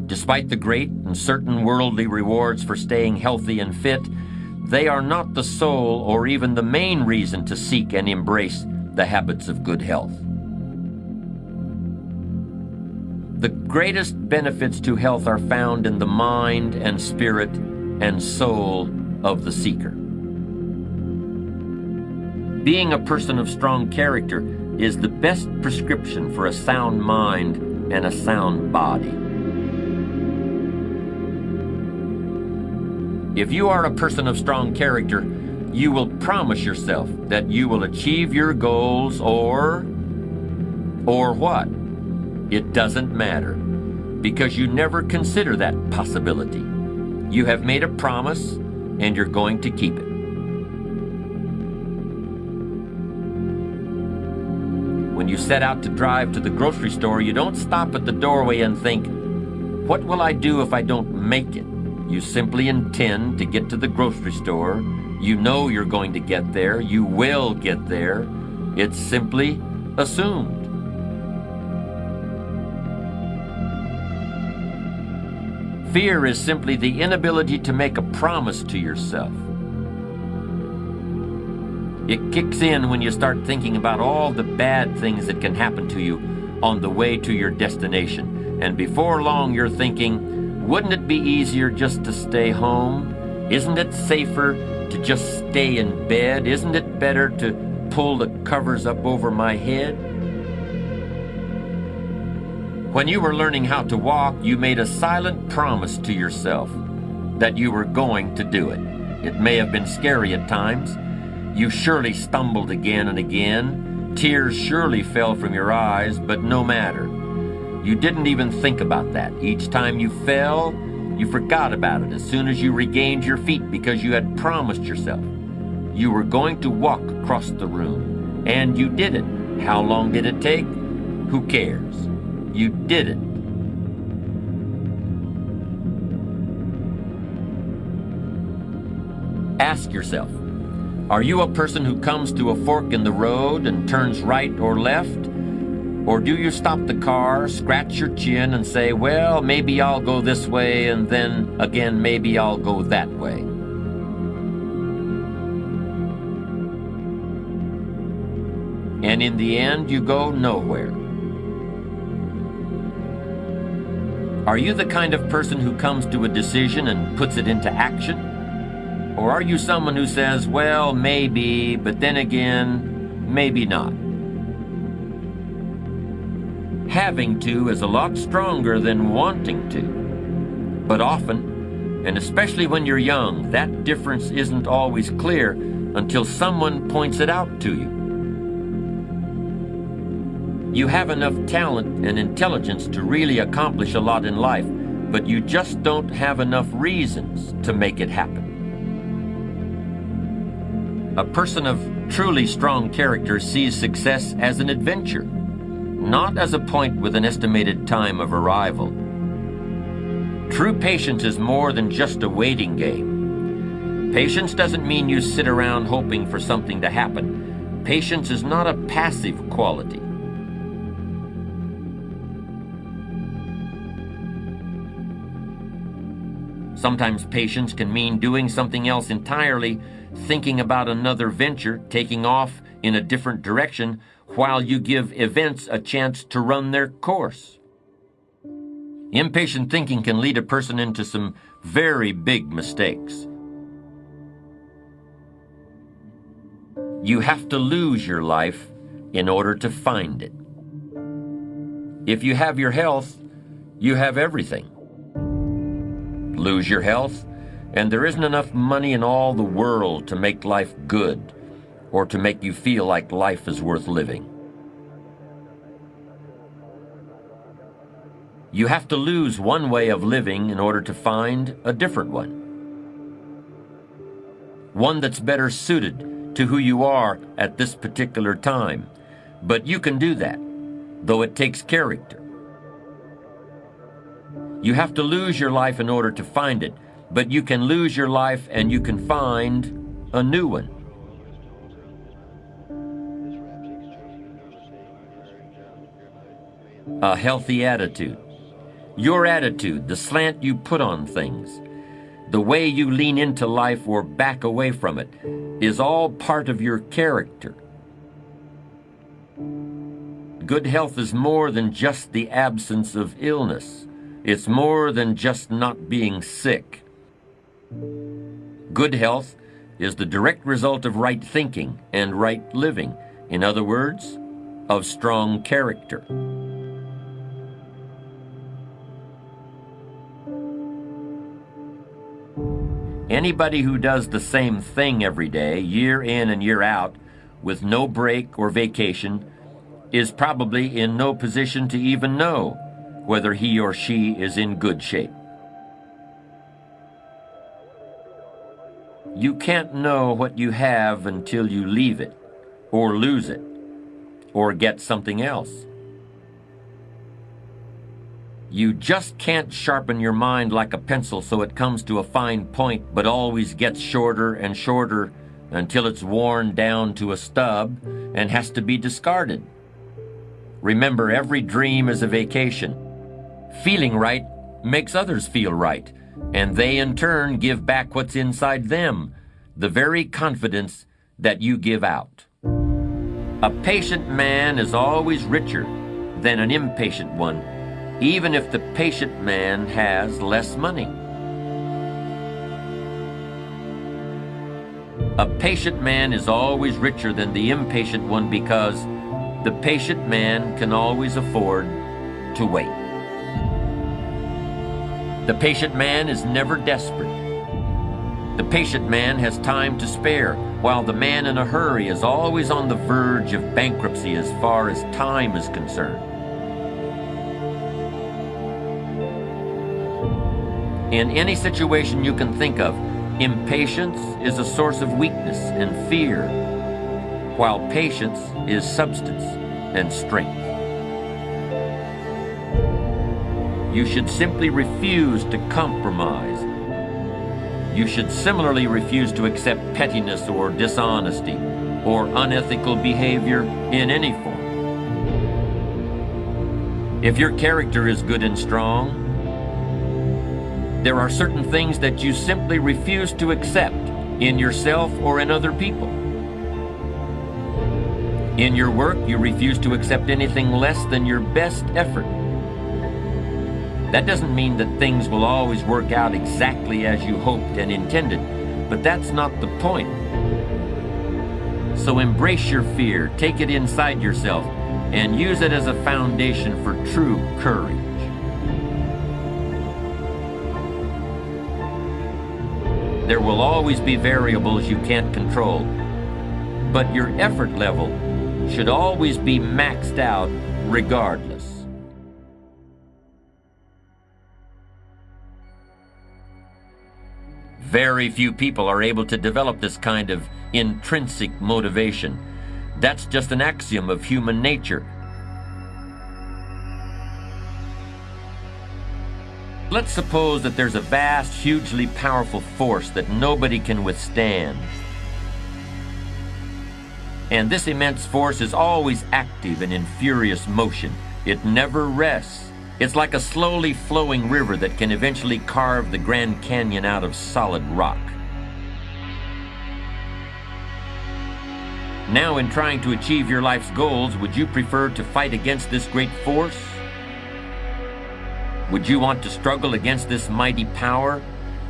Despite the great and certain worldly rewards for staying healthy and fit, they are not the sole or even the main reason to seek and embrace the habits of good health. The greatest benefits to health are found in the mind and spirit and soul of the seeker. Being a person of strong character is the best prescription for a sound mind and a sound body. If you are a person of strong character, you will promise yourself that you will achieve your goals or what? It doesn't matter, because you never consider that possibility. You have made a promise and you're going to keep it. When you set out to drive to the grocery store, you don't stop at the doorway and think, what will I do if I don't make it? You simply intend to get to the grocery store. You know you're going to get there. You will get there. It's simply assumed. Fear is simply the inability to make a promise to yourself. It kicks in when you start thinking about all the bad things that can happen to you on the way to your destination. And before long you're thinking, wouldn't it be easier just to stay home? Isn't it safer to just stay in bed? Isn't it better to pull the covers up over my head? When you were learning how to walk, you made a silent promise to yourself that you were going to do it. It may have been scary at times. You surely stumbled again and again. Tears surely fell from your eyes, but no matter. You didn't even think about that. Each time you fell, you forgot about it as soon as you regained your feet, because you had promised yourself you were going to walk across the room. And you did it. How long did it take? Who cares? You did it. Ask yourself, are you a person who comes to a fork in the road and turns right or left? Or do you stop the car, scratch your chin, and say, well, maybe I'll go this way, and then again, maybe I'll go that way? And in the end, you go nowhere. Are you the kind of person who comes to a decision and puts it into action? Or are you someone who says, well, maybe, but then again, maybe not? Having to is a lot stronger than wanting to. But often, and especially when you're young, that difference isn't always clear until someone points it out to you. You have enough talent and intelligence to really accomplish a lot in life, but you just don't have enough reasons to make it happen. A person of truly strong character sees success as an adventure, not as a point with an estimated time of arrival. True patience is more than just a waiting game. Patience doesn't mean you sit around hoping for something to happen. Patience is not a passive quality. Sometimes patience can mean doing something else entirely, thinking about another venture, taking off in a different direction, while you give events a chance to run their course. Impatient thinking can lead a person into some very big mistakes. You have to lose your life in order to find it. If you have your health, you have everything. Lose your health, and there isn't enough money in all the world to make life good or to make you feel like life is worth living. You have to lose one way of living in order to find a different one. One that's better suited to who you are at this particular time. But you can do that, though it takes character. You have to lose your life in order to find it, but you can lose your life and you can find a new one. A healthy attitude. Your attitude, the slant you put on things, the way you lean into life or back away from it, is all part of your character. Good health is more than just the absence of illness. It's more than just not being sick. Good health is the direct result of right thinking and right living. In other words, of strong character. Anybody who does the same thing every day, year in and year out, with no break or vacation, is probably in no position to even know whether he or she is in good shape. You can't know what you have until you leave it, or lose it, or get something else. You just can't sharpen your mind like a pencil so it comes to a fine point but always gets shorter and shorter until it's worn down to a stub and has to be discarded. Remember, every dream is a vacation. Feeling right makes others feel right, and they in turn give back what's inside them, the very confidence that you give out. A patient man is always richer than an impatient one, even if the patient man has less money. A patient man is always richer than the impatient one because the patient man can always afford to wait. The patient man is never desperate. The patient man has time to spare, while the man in a hurry is always on the verge of bankruptcy as far as time is concerned. In any situation you can think of, impatience is a source of weakness and fear, while patience is substance and strength. You should simply refuse to compromise. You should similarly refuse to accept pettiness or dishonesty or unethical behavior in any form. If your character is good and strong, there are certain things that you simply refuse to accept in yourself or in other people. In your work, you refuse to accept anything less than your best effort. That doesn't mean that things will always work out exactly as you hoped and intended, but that's not the point. So embrace your fear, take it inside yourself, and use it as a foundation for true courage. There will always be variables you can't control, but your effort level should always be maxed out regardless. Very few people are able to develop this kind of intrinsic motivation. That's just an axiom of human nature. Let's suppose that there's a vast, hugely powerful force that nobody can withstand. And this immense force is always active and in furious motion. It never rests. It's like a slowly flowing river that can eventually carve the Grand Canyon out of solid rock. Now, in trying to achieve your life's goals, would you prefer to fight against this great force? Would you want to struggle against this mighty power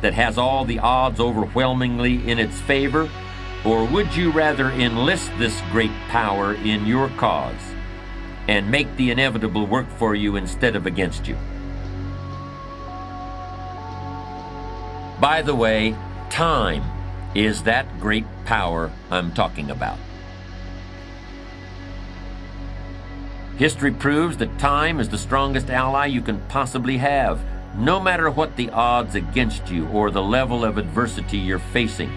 that has all the odds overwhelmingly in its favor? Or would you rather enlist this great power in your cause and make the inevitable work for you instead of against you? By the way, time is that great power I'm talking about. History proves that time is the strongest ally you can possibly have, no matter what the odds against you or the level of adversity you're facing.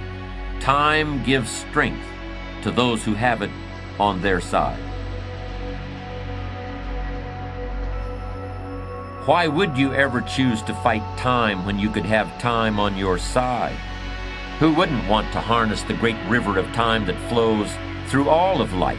Time gives strength to those who have it on their side. Why would you ever choose to fight time when you could have time on your side? Who wouldn't want to harness the great river of time that flows through all of life?